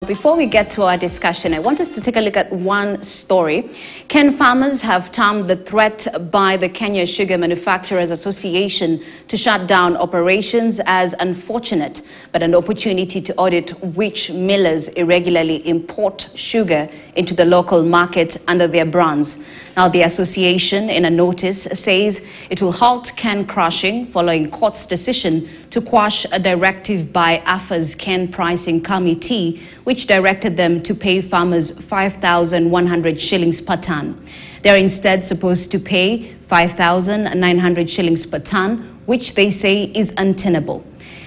before we get to our discussion, I want us to take a look at one story. Ken farmers have termed the threat by the Kenya Sugar Manufacturers Association to shut down operations as unfortunate, but an opportunity to audit which millers irregularly import sugar into the local market under their brands. Now, the association, in a notice, says it will halt can crushing following court's decision to quash a directive by AFA's Can Pricing Committee, which directed them to pay farmers 5,100 shillings per ton. They are instead supposed to pay 5,900 shillings per ton, which they say is untenable.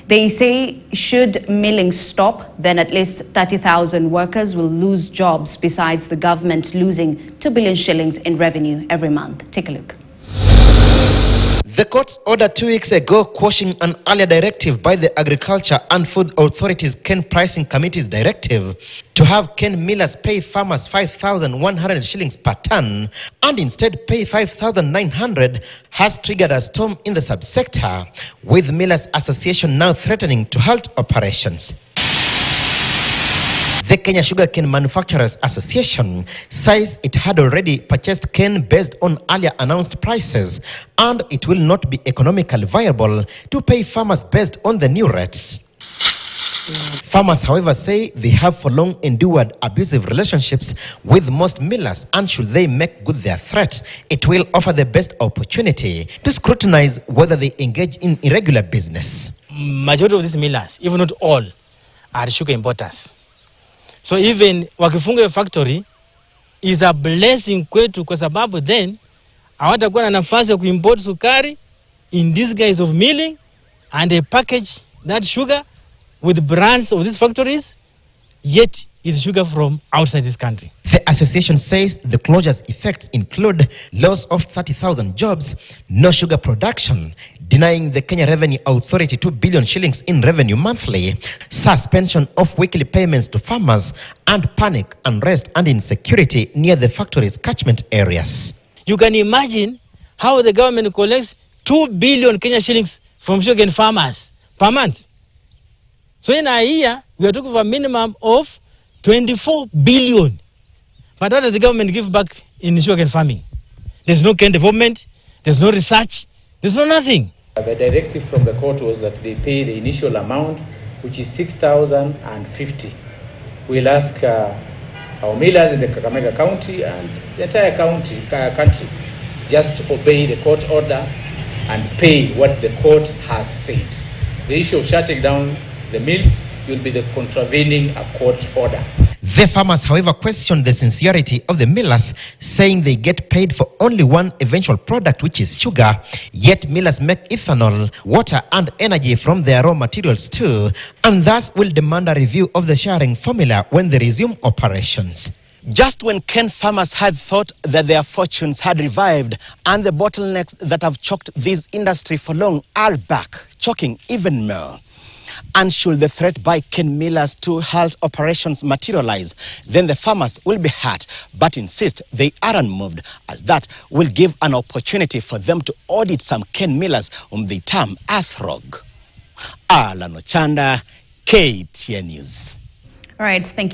They say should milling stop, then at least 30,000 workers will lose jobs, besides the government losing 2 billion shillings in revenue every month. Take a look. The court's order 2 weeks ago quashing an earlier directive by the Agriculture and Food Authority's Can Pricing Committee's directive to have Ken millers pay farmers 5,100 shillings per ton and instead pay 5,900 has triggered a storm in the subsector, with Millers Association now threatening to halt operations. The Kenya Sugar Cane Manufacturers Association says it had already purchased cane based on earlier announced prices, and it will not be economically viable to pay farmers based on the new rates. Farmers, however, say they have for long endured abusive relationships with most millers, and should they make good their threat, it will offer the best opportunity to scrutinize whether they engage in irregular business. Majority of these millers, even not all, are sugar importers. So even wakifunga factory is a blessing kwetu, kwa sababu then hawatakuwa na nafasi ya kuimport sukari in this guise of milling, and they package that sugar with brands of these factories, yet it's sugar from outside this country. The association says the closure's effects include loss of 30,000 jobs, no sugar production, denying the Kenya Revenue Authority 2 billion shillings in revenue monthly, suspension of weekly payments to farmers, and panic, unrest, and insecurity near the factory's catchment areas. You can imagine how the government collects 2 billion Kenya shillings from sugarcane farmers per month. So in a year, we are talking of a minimum of 24 billion. But what does the government give back in sugarcane farming? There's no cane development, there's no research, there's no nothing. The directive from the court was that they pay the initial amount, which is 6,050. We'll ask our millers in the Kakamega County and the entire country just obey the court order and pay what the court has said. The issue of shutting down the mills will be the contravening a court order. The farmers, however, question the sincerity of the millers, saying they get paid for only one eventual product, which is sugar, yet millers make ethanol, water, and energy from their raw materials too, and thus will demand a review of the sharing formula when they resume operations. Just when Ken farmers had thought that their fortunes had revived and the bottlenecks that have choked this industry for long are back, choking even more. And should the threat by Ken millers to halt operations materialize, then the farmers will be hurt, but insist they are unmoved, as that will give an opportunity for them to audit some Ken millers whom they term as rogue. Alan Ochanda, KTN News. All right, thank you.